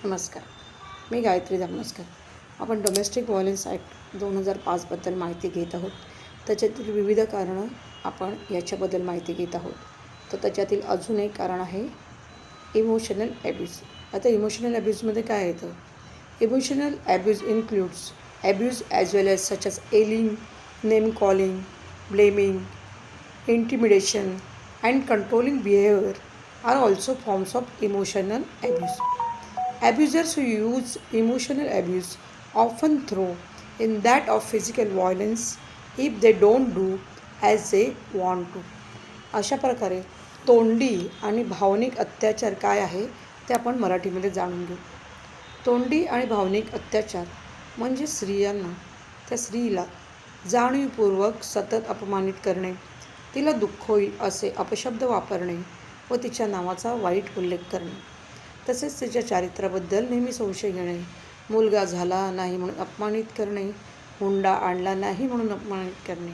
नमस्कार. मी गायत्री धर्मस्कर. आपण domestic violence act 2005बद्दल माहिती घेत आहोत. त्याच्यातील विविध कारणं आपण याच्याबद्दल माहिती घेत आहोत. तर त्याच्यातील अजून एक कारण आहे इमोशनल ॲब्यूज. आता इमोशनल ॲब्यूजमध्ये काय येतं? Emotional abuse includes abuse as well as such as yelling, name calling, blaming, intimidation and controlling behaviour are also forms of emotional abuse. Abusers who use emotional abuse often throw in that of physical violence if they don't do as they want to. अशा प्रकारे तोंडी आणि भावनिक अत्याचार काय आहे ते आपण मराठीमध्ये जाणून घेऊ. तोंडी आणि भावनिक अत्याचार म्हणजे स्त्रियांना, त्या स्त्रीला जाणीवपूर्वक सतत अपमानित करणे, तिला दुःख होईल असे अपशब्द वापरणे व तिच्या नावाचा वाईट उल्लेख करणे, तसेच तिच्या चारित्र्याबद्दल नेहमी संशय घेणे, मुलगा झाला नाही म्हणून अपमानित करणे, हुंडा आणला नाही म्हणून अपमानित करणे,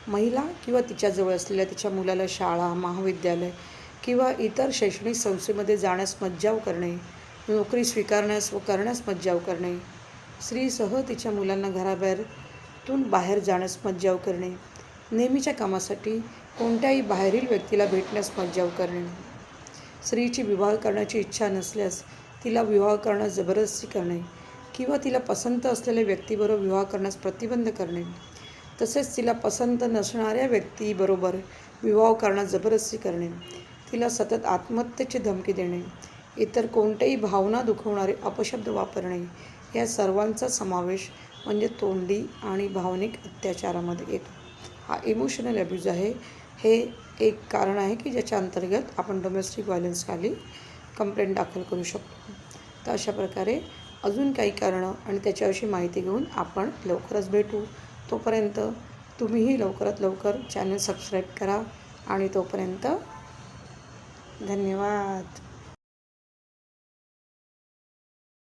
महिला किंवा तिच्याजवळ असलेल्या तिच्या मुलाला शाळा, महाविद्यालय किंवा इतर शैक्षणिक संस्थेमध्ये जाण्यास मज्जाव करणे, नोकरी स्वीकारण्यास व करण्यास मज्जाव करणे, स्त्रीसह तिच्या मुलांना घराबाहेरून बाहेर जाण्यास मज्जाव करणे, नेहमीच्या कामासाठी कोणत्याही बाहेरील व्यक्तीला भेटण्यास मज्जाव करणे, स्त्रीची विवाह करण्याची इच्छा नसल्यास तिला विवाह करण्यास जबरदस्ती करणे किंवा तिला पसंत असलेल्या व्यक्तीबरोबर विवाह करण्यास प्रतिबंध करणे, तसेच तिला पसंत नसणाऱ्या व्यक्तीबरोबर विवाह करण्यास जबरदस्ती करणे, तिला सतत आत्महत्येची धमकी देणे, इतर कोणत्याही भावना दुखवणारे अपशब्द वापरणे या सर्वांचा समावेश म्हणजे तोंडी आणि भावनिक अत्याचारामध्ये येतो. हा इमोशनल ॲब्यूज आहे. हे एक कारण आहे की ज्याच्या अंतर्गत आपण डोमेस्टिक व्हायलन्सखाली कंप्लेंट दाखल करू शकतो. तर अशा प्रकारे अजून काही कारणं आणि त्याच्याविषयी माहिती घेऊन आपण लवकरच भेटू. तोपर्यंत तुम्हीही लवकरात लवकर चॅनल सबस्क्राईब करा आणि तोपर्यंत धन्यवाद.